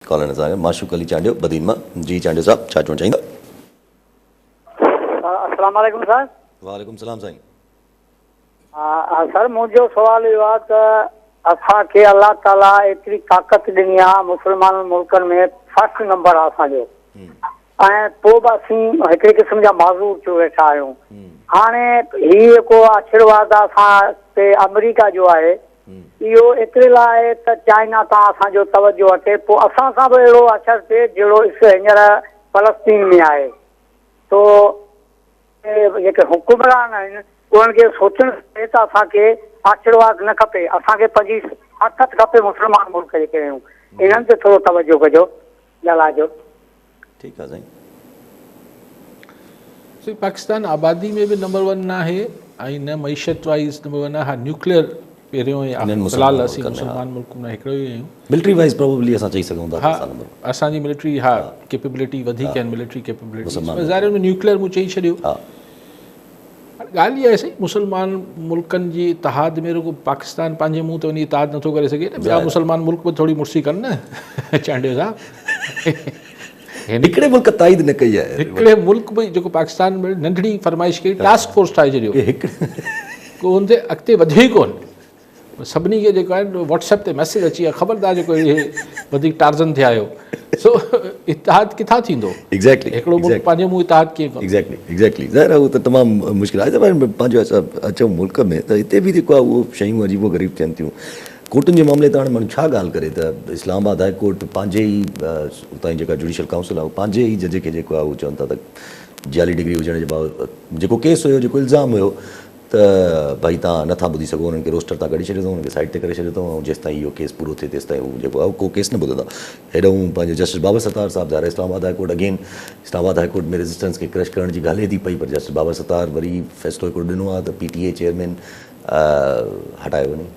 Call सां माशूक अली चांडियो बदीन मां। जी चांडियो साहब, छा चवणु चाहींदा? अस्सलाम वालेकुम सर। वालेकुम सलाम साईं। सर मुंहिंजो सुवाल इहो आहे त असांखे अल्लाह ताला एतिरी ताक़त ॾिनी आहे, मुस्लमान मुल्कनि में फर्स्ट नंबर आहे असांजो, ऐं पोइ बि असीं हिकिड़े क़िस्म जा माज़ूर थियो वेठा आहियूं। हाणे हीउ जेको आशीर्वाद आहे असां ते अमेरिका जो आहे, इहो एतिरे लाइ आहे त चाइना तां असांजो तवजो वठे, पोइ असां सां बि अहिड़ो असरु थिए जहिड़ो हींअर फलस्तीन में आहे। तो जेके हुकुमरान आहिनि उन्हनि खे सोचणु खपे त असांखे आशीर्वाद न खपे, असांखे पंहिंजी ताक़त खपे। मुस्लमान मुल्क जेके आहियूं इन्हनि ते थोरो तवजो कजो, ॻाल्हाइजो। ठीकु आहे साईं। पाकिस्तान आबादी में भी नंबर 1 ना है, न मईशत वाइज नंबर 1 है। न्यूक्लियर पहिरियों फिलहाल असीं मुसलमान मुल्क में हिकिड़ो ई आहियूं। मिलिट्री वाइज प्रोबेबली असां चई सघूं था। असांजी मिलिट्री कैपेबिलिटी वधीक आहिनि, मिलिट्री कैपेबिलिटी ज़ाहिर में न्यूक्लियर मूं चई छॾियो। ॻाल्हि इहा आहे साईं, मुसलमान मुल्कनि जी इतिहाद में रुगो पाकिस्तान पंहिंजे मुंहं ते वञी इतिहाद नथो करे सघे न, ॿिया मुसलमान मुल्क बि थोरी मुर्सी कनि न। चांडियो साहब, हिकिड़े मुल्क ताईद न कई आहे, हिकिड़े मुल्क बि जेको पाकिस्तान में नंढड़ी फरमाइश कई, टास्क फोर्स ठाहे छॾियो, को हुन ते अॻिते वधियो ई कोन। सभिनी खे जेको आहे व्हाट्सएप ते मैसेज अची विया, ख़बरदार जेको इहे वधीक टार्ज़न थिया आहियो। सो इतिहाद किथां थींदो? एग्ज़ैक्टली हिकिड़ो मुल्क पंहिंजे मुंहुं इतिहाद कीअं कंदो? एग्ज़ैक्टली ज़ाहिर आहे, उहो त तमामु मुश्किल आहे। पंहिंजो अचूं मुल्क में त हिते बि जेको आहे उहो शयूं अजीबो ग़रीब थियनि थियूं। कोर्टुनि जे मामले ते हाणे माण्हू छा ॻाल्हि करे त इस्लामाबाद हाई कोर्ट पंहिंजे ई उतां जी जेका जुडिशल काउंसिल आहे उहो पंहिंजे ई जज खे जेको आहे उहो चवनि था त जाली डिग्री हुजण जे बाबति जेको केस हुयो, जेको इल्ज़ाम हुयो त भई तव्हां नथा ॿुधी सघो, हुननि खे रोस्टर तां कढी छॾियो अथऊं, हुननि खे साइड ते करे छॾियो अथऊं, ऐं जेसि ताईं इहो केस पूरो थिए तेसि ताईं उहो जेको आहे को केस न ॿुधंदा। हेॾो पंहिंजो जस्टिस बाबर सतार साहिबु ज़ाहिर Islamabad high court again Islamabad high court में रेजिस्टेंस खे क्रश करण जी ॻाल्हि थी पई, पर जस्टिस बाबर सतार वरी फ़ैसिलो हिकिड़ो ॾिनो आहे त PTA चेयरमैन हटायो वञे।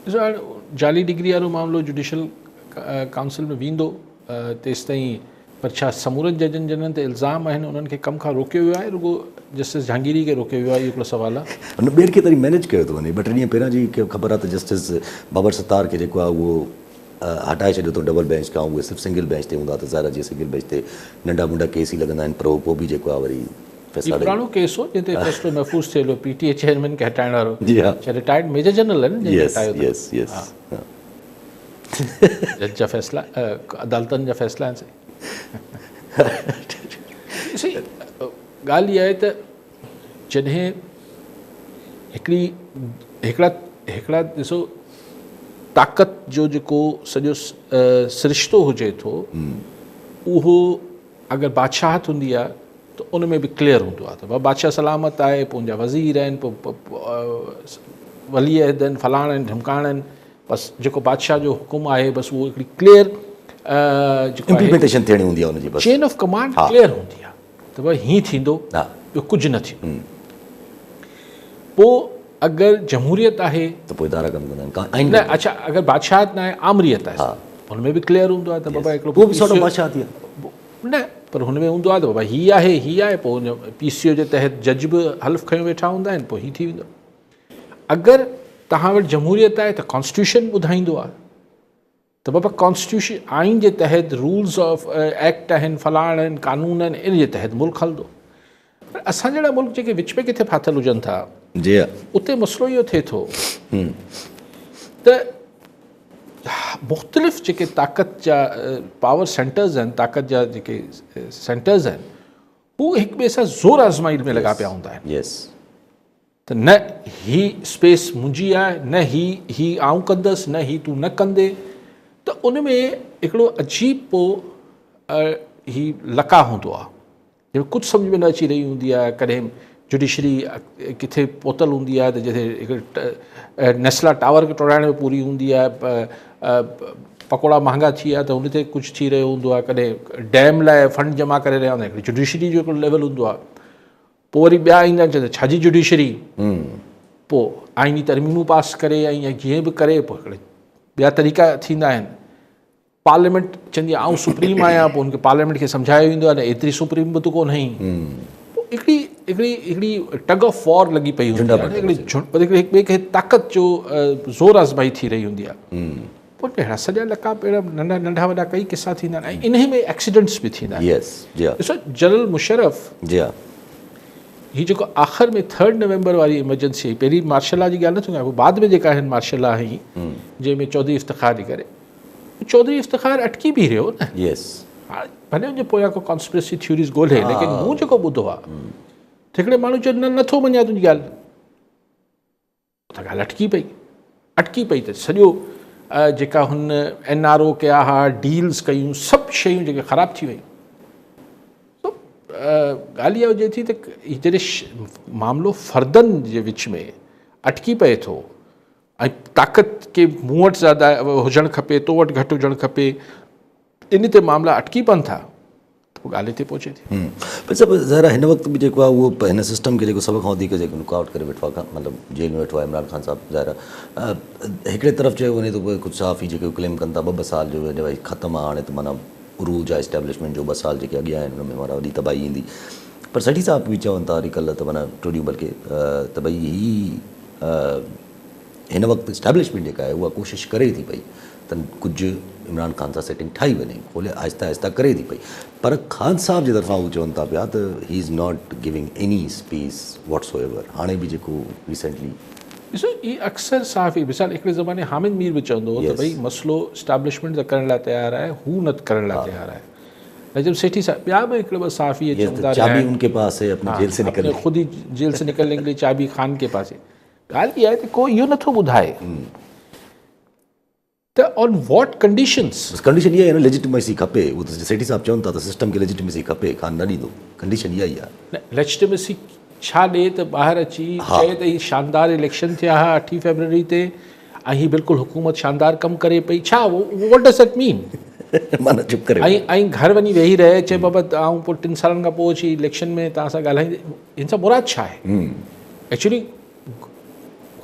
ॾिसो हाणे जाली डिग्री वारो मामिलो जुडिशल काउंसिल में वेंदो तेसि ताईं, पर छा समूरनि जजनि जिन्हनि ते इल्ज़ाम आहिनि उन्हनि खे कम खां रोकियो वियो आहे, रुगो जस्टिस जहांगीरी खे रोकियो वियो आहे? इहो हिकिड़ो सुवालु आहे। हुन ॿियनि खे तरी मैनेज कयो थो वञे। 2-3 ॾींहं पहिरियां जी ख़बर आहे त जस्टिस बाबर सतार खे जेको आहे उहो हटाए छॾियो अथऊं डबल बेंच खां, उहे सिर्फ़ु सिंगल बेंच ते हूंदा त ज़ाहिर जीअं सिंगल बेंच ते नंढा मुंढा केस ई लॻंदा आहिनि, पर पोइ बि जेको आहे वरी पुराणो केस हो जंहिं ते फ़ैसिलो महफ़ूज़ थियल हो, PTA चेयरमैन खे हटाइण वारो। जी हा, रिटायर्ड मेजर जनरल आहिनि जज जा फ़ैसिला, अदालतनि जा फ़ैसिला आहिनि। सही ॻाल्हि इहा आहे त जॾहिं हिकिड़ा ॾिसो ताक़त जो जेको सॼो सिरिश्तो हुजे थो, उहो अगरि बादशाहत हूंदी आहे त उन में बि क्लियर हूंदो आहे त बादशाह सलामत आहे, पोइ उनजा वज़ीर आहिनि, पोइ वली अहद आहिनि, फलाणा आहिनि, ढमकाणा आहिनि, बसि जेको बादशाह जो हुकुम आहे बसि उहो हिकिड़ी क्लियर इम्प्लीमेंटेशन थियणी हूंदी आहे हुनजी, बसि चेन ऑफ कमांड क्लियर हूंदी आहे त भई हीअं थींदो, ॿियो कुझु न थींदो। पोइ अगरि जमहूरियत आहे त पोइ इदारा कमु कंदा आहिनि न। अच्छा, अगरि बादशाहत न आहे, आमरियत आहे, हुन में बि क्लियर हूंदो आहे त बाबा हिकिड़ो बादशाह थी न, पर हुन में हूंदो आहे त बाबा हीअ आहे, पोइ हुन PCO जे तहत जज बि हल्फ़ खयो वेठा हूंदा आहिनि, पोइ हीअ थी वेंदो। अगरि तव्हां वटि जमहूरियत आहे त कॉन्स्टिट्यूशन ॿुधाईंदो आहे त बाबा कॉन्स्टिट्यूशन आइन जे तहत रूल्स ऑफ एक्ट आहिनि, फलाण आहिनि, कानून आहिनि, इन जे तहत मुल्क हलंदो। पर असां जहिड़ा मुल्क जेके विच में किथे फाथल हुजनि था, जी उते मसइलो इहो थिए थो त मुख़्तलिफ़ जेके ताक़त जा पावर सेंटर्स आहिनि, ताक़त जा जेके सेंटर्स आहिनि, हू हिक ॿिए सां ज़ोर आज़माइश में लॻा पिया हूंदा आहिनि। त न ही स्पेस मुंहिंजी आहे, न ही आऊं कंदसि, न ही तूं न कंदे, त उन में हिकिड़ो अजीब पोइ ही लका हूंदो आहे, जंहिंमें कुझु सम्झ में न अची रही हूंदी आहे। कॾहिं जुडिशरी किथे पहुतल हूंदी आहे त जिथे हिकिड़े नेस्ला टावर खे टोड़ाइण में पूरी हूंदी आहे, पकोड़ा महांगा थी विया त हुन ते कुझु थी रहियो हूंदो आहे, कॾहिं डैम लाइ फंड जमा करे रहिया हूंदा आहिनि, हिकिड़ी जुडिशरी जो हिकिड़ो लेवल हूंदो आहे। पोइ वरी ॿिया ईंदा आहिनि, चवंदा छाजी जुडिशरी, पोइ आइनी तरमीमूं पास करे या जीअं बि करे, पोइ हिकिड़े ॿिया तरीक़ा थींदा आहिनि। पार्लियामेंट चवंदी आहे आउं सुप्रीम आहियां, पोइ हुनखे पार्लियामेंट खे सम्झायो वेंदो आहे न एतिरी सुप्रीम बि तूं कोन आहीं। हिकिड़ी टग ऑफ वॉर लॻी पई हूंदी आहे, हिकिड़े ॿिए खे ताक़त जो ज़ोर आज़माई थी रही हूंदी आहे। एयरपोर्ट में सॼा लका अहिड़ा नंढा नंढा वॾा कई किसा थींदा आहिनि ऐं इन में एक्सीडेंट्स बि थींदा आहिनि। यस जी हाँ ॾिसो जनरल मुशर्रफ जी हाँ ही जेको आख़िर में 3 नवंबर वारी इमरजेंसी आई, पहिरीं मार्शल लॉ जी ॻाल्हि नथो कयां, बाद में जेका आहिनि मार्शल लॉ आई जंहिंमें चौधरी इफ़्तिख़ार जे करे, चौधरी इफ़्तिख़ार अटकी बि रहियो न। यस हाणे भले हुनजे पोयां को कॉन्स्पिरेसी थ्योरीज़ ॻोल्हे, लेकिन मूं जेको ॿुधो आहे हिकिड़े माण्हू चयो न नथो मञा तुंहिंजी ॻाल्हि, त ॻाल्हि अटकी पई त सॼो जेका हुन NRO कया हुआ, डील्स कयूं, सभु शयूं जेके ख़राबु थी वयूं। ॻाल्हि इहा हुजे थी त जॾहिं मामिलो फ़र्दनि जे विच में अटकी पए थो ऐं ताक़त के मूं वटि ज़्यादा हुजणु खपे, तो वटि घटि हुजणु खपे, इन ते मामला अटकी पवनि था त पोइ ॻाल्हि हिते पहुचे थी। पर सभु ज़रा हिन वक़्तु बि जेको आहे उहो हिन सिस्टम खे जेको सभ खां वधीक जेको रुकावट करे वेठो आहे, मतिलबु जेल में वेठो आहे इमरान ख़ान साहिबु। ज़ाहिर हिकिड़े तरफ़ चयो वञे थो कुझु सहाफ़ी जेके क्लेम कनि था 2 साल जो भई ख़तमु आहे हाणे त माना उरूज आहे एस्टेब्लिशमेंट जो, 2 साल जेके अॻियां आहिनि हुन में माना वॾी तबाही ईंदी। पर सठी साहिब बि चवनि था वरी कल्ह त माना टोडियूं बल्कि त भई हिन वक़्तु एस्टेब्लिशमेंट जेका आहे उहा कोशिशि करे थी पई त कुझु इमरान ख़ान सां सेटिंग ठाही वञे, खोले आहिस्ता आहिस्ता करे थी पई। पर ख़ान साहिब जे तरफ़ां उहे चवनि था पिया त he is not giving any space whatsoever. हाणे बि जेको रिसेंटली ॾिसो इहे अक्सर सहाफ़ी, मिसाल हिकिड़े ज़माने हामिद मीर बि चवंदो हो त भई मसइलो इस्टेब्लिशमेंट त करण लाइ तयारु आहे, हू न करण लाइ तयारु आहे। लेकिन सेठी साहब ॿिया बि हिकिड़े 2 सहाफ़ी चवंदा चाबी उनके पास है अपनी जेल से निकलने, ख़ुदि ही जेल से निकलने के लिए चाबी ख़ान के पास है। ॻाल्हि इहा आहे त कोई इहो नथो ॿुधाए त ऑन वॉट कंडीशंस। कंडीशन इहा आहे न, लेजिटिमेसी खपे। उहो त सेठी साहिब चवनि था त सिस्टम खे लेजिटिमेसी खपे, ख़ान न ॾींदो, कंडीशन इहा ई आहे। लेजिटिमेसी छा ॾे त ॿाहिरि अची चए त हीउ शानदार इलेक्शन थिया हुआ 8 फरवरी ते ऐं हीउ बिल्कुलु हुकूमत शानदार कमु करे पई, छा वॉट डज़ इट मीन? माना चुप करे ऐं घर वञी वेही रहे, चए बाबा आऊं पोइ 3 सालनि खां पोइ अची इलेक्शन में तव्हां सां ॻाल्हाईंदे, हिन सां मुराद छा आहे? एक्चुअली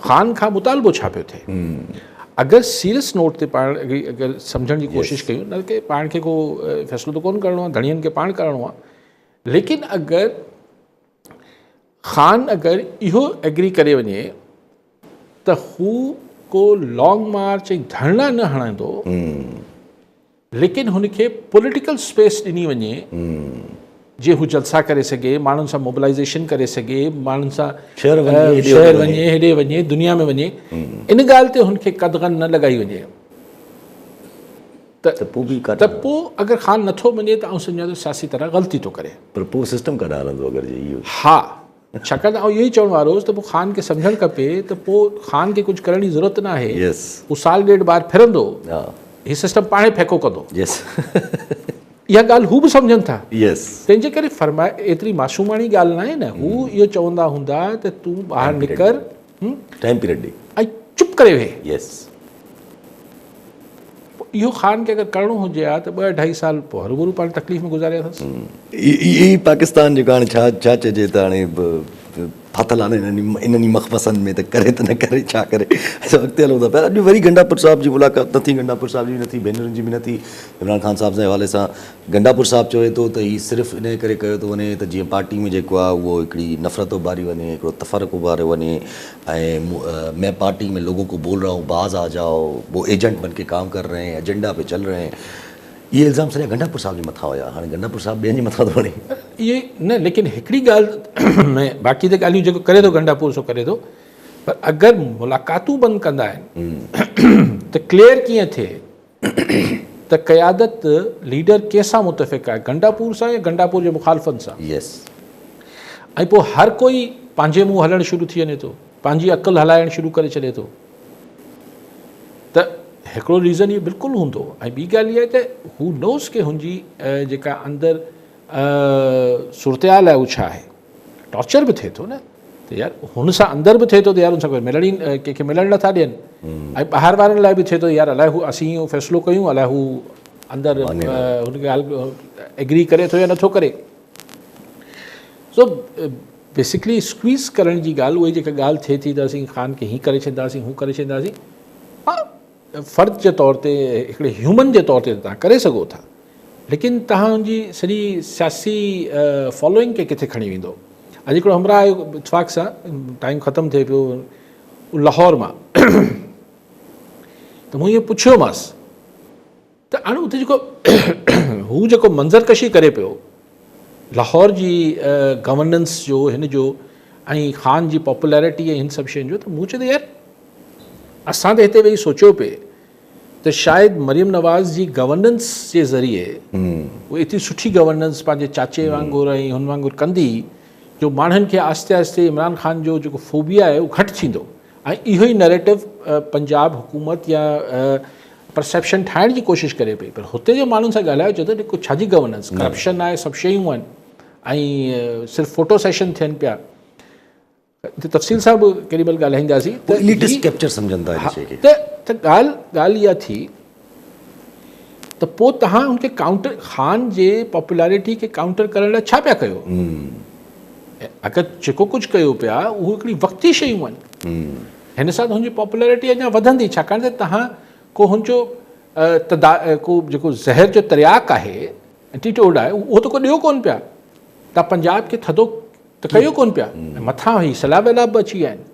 ख़ान खां मुतालबो छा पियो थिए? अगरि सीरियस नोट ते पाण अगरि सम्झण जी कोशिशि कयूं, न की पाण खे को फ़ैसिलो त कोन करिणो आहे, धणियनि खे पाण करिणो आहे, लेकिन अगरि ख़ान अगरि इहो एग्री करे वञे त हू को लॉन्ग मार्च ऐं धरना न हणंदो, लेकिन हुनखे पॉलिटिकल स्पेस ॾिनी वञे जीअं हू जलसा करे सघे, माण्हुनि सां मोबिलाइज़ेशन करे सघे, माण्हुनि सां शहर वञे, हेॾे वञे, दुनिया में वञे, इन ॻाल्हि ते हुनखे कदगन न लॻाई वञे त पोइ अगरि ख़ान नथो मञे त आउं सम्झां थो सियासी तरह ग़लती थो करे। पर पोइ सिस्टम काॾे हलंदो अगरि इहो? हा, छाकाणि आउं इहो ई चवण वारो हुउसि त पोइ ख़ान खे सम्झणु खपे त पोइ ख़ान खे कुझु करण जी ज़रूरत न आहे। हू 1.5 साल ॿाहिरि फिरंदो, हीउ सिस्टम पाणे फेको कंदो। इहा ॻाल्हि हू बि सम्झनि था। तंहिंजे करे फरमाए एतिरी मासूमाणी ॻाल्हि न आहे न। हू इहो चवंदा हूंदा त तूं ॿाहिरि निकर, टाइम पीरियड ॾे ऐं चुप करे वेह। इहो ख़ान खे अगरि करिणो हुजे हा त 2-2.5 साल पोइ हरूभरू पाण तकलीफ़ में गुज़ारिया अथसि। ई पाकिस्तान जेको हाणे छा चइजे त हाणे फाथल आहे न इन्हनि मख़मसनि में, त करे त न करे, छा करे, असां अॻिते हलूं था। पर अॼु वरी गंडापुर साहिब जी मुलाक़ात न थी, गंडापुर साहिब जी न थी, भेनरुनि जी बि न थी। इमरान ख़ान साहिब जे हवाले सां गंडापुर साहिबु चवे थो त हीउ सिर्फ़ु इन करे कयो थो वञे त जीअं पार्टी में जेको आहे उहो हिकिड़ी नफ़रत उभारी वञे, हिकिड़ो तफ़रक़ उभारियो वञे, ऐं मैं पार्टी में लोगों को बोल रहा हूँ बाज़ आ जाओ, वो एजेंट बन के काम कर रहे हैं, एजेंडा पे चल रहे हैं। इहे इल्ज़ाम सॼा गंडापुर साहिब जे मथां हुया। हाणे गंडापुर साहिबु ॿियनि जे मथां थो वञे इहे न। लेकिन हिकिड़ी ॻाल्हि में बाक़ी त ॻाल्हियूं जेको करे थो गंडापुर सो करे थो, पर अगरि मुलाक़ातूं बंदि कंदा आहिनि त क्लियर कीअं थिए त क़यादत लीडर कंहिंसां मुतफ़िक़ आहे, गंडापुर सां या गंडापुर जे मुखालफ़नि सां? ऐं पोइ हर कोई पंहिंजे मुंहुं हलणु शुरू थी वञे थो, पंहिंजी अक़ुलु हलाइणु शुरू करे छॾे थो, त हिकिड़ो रीज़न इहो बिल्कुलु हूंदो। ऐं ॿी ॻाल्हि इहा आहे त हू नोज़ के हुनजी जेका अंदरि सूरतहाल आहे उहा छा आहे। टॉर्चर बि थिए थो न, त यार हुन सां अंदरि बि थिए थो त यार हुन सां कोई मिलण ई कंहिंखे मिलणु नथा ॾियनि, ऐं ॿाहिरि वारनि लाइ बि थिए थो यार अलाए हू असीं इहो फ़ैसिलो कयूं, अलाए हू अंदरि हुनखे एग्री करे थो या नथो करे। सो बेसिकली स्क्वीज़ करण जी ॻाल्हि, उहा जेका ॻाल्हि थिए थी त असीं ख़ान खे हीअं करे छॾींदासीं, हू करे छॾींदासीं, हा फ़र्द जे तौर ते, हिकिड़े ह्यूमन जे तौर ते तव्हां करे सघो था, लेकिन तव्हांजी सॼी सियासी फॉलोइंग खे किथे खणी वेंदो। अॼु हिकिड़ो हमरा आयो इतफ़ाक़ सां, टाइम ख़तमु थिए पियो, लाहौर मां त मूं इहो पुछियोमांसि त हाणे उते जेको हू जेको मंज़रकशी करे पियो लाहौर जी गवर्नेंस जो हिन जो ऐं ख़ान जी पॉपुलैरिटी ऐं हिन सभु शयुनि जो, त मूं चयो त यार असां त हिते वेही सोचियो पिए त शायदि मरियम नवाज़ जी गवर्नेंस जे ज़रिए उहा एतिरी सुठी गवर्नेंस पंहिंजे चाचे वांगुरु ऐं हुन वांगुरु कंदी जो माण्हुनि खे आहिस्ते आहिस्ते इमरान ख़ान जो जेको फोबिया आहे उहो घटि थींदो ऐं इहो ई नैरेटिव पंजाब हुकूमत या परसेप्शन ठाहिण जी कोशिशि करे पई। पर हुते जे माण्हुनि सां ॻाल्हायो चयो त जेको छाजी गवर्नेंस, करप्शन आहे, सभु शयूं आहिनि ऐं सिर्फ़ु फोटो सेशन थियनि पिया। तफ़सील सां बि केॾी महिल ॻाल्हाईंदासीं त एलिटिस्ट कैप्चर सम्झनि था हिन शइ खे। त ॻाल्हि इहा थी त पोइ तव्हां हुनखे काउंटर ख़ान जे पॉपुलैरिटी खे काउंटर करण लाइ छा पिया कयो? अगरि जेको कुझु कयो पिया उहो हिकिड़ी वक़्ती शयूं आहिनि, हिन सां त हुनजी पॉपुलैरिटी अञा वधंदी, छाकाणि त तव्हां को हुनजो को जेको ज़हर जो तरियाक आहे एटीट्यूड आहे उहो त को ॾियो कोन पिया। तव्हां पंजाब खे थधो त कयो कोन पिया, मथां ई सैलाब वैलाब बि अची विया आहिनि।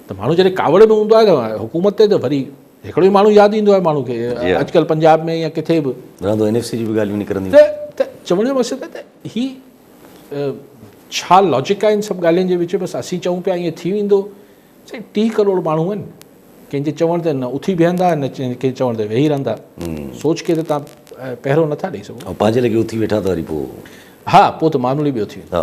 त माण्हू जॾहिं कावड़ में हूंदो आहे त हुकूमत ते त वरी हिकिड़ो ई माण्हू यादि ईंदो आहे माण्हू खे, अॼुकल्ह पंजाब में या किथे बि NFC जी बि ॻाल्हियूं निकिरंदियूं। त चवण जो मक़सदु आहे त ही छा लॉजिक आहे इन सभु ॻाल्हियुनि जे विच में? बसि असीं चऊं पिया ईअं थी वेंदो। साईं 30 करोड़ माण्हू आहिनि, कंहिंजे चवण ते न उथी बीहंदा न कंहिं चवण ते वेही रहंदा। सोच के त तव्हां पहिरियों नथा ॾेई सघो। पंहिंजे लॻे उथी वेठा त वरी पोइ हा, पोइ त मामूली ॿियो थी वेंदो।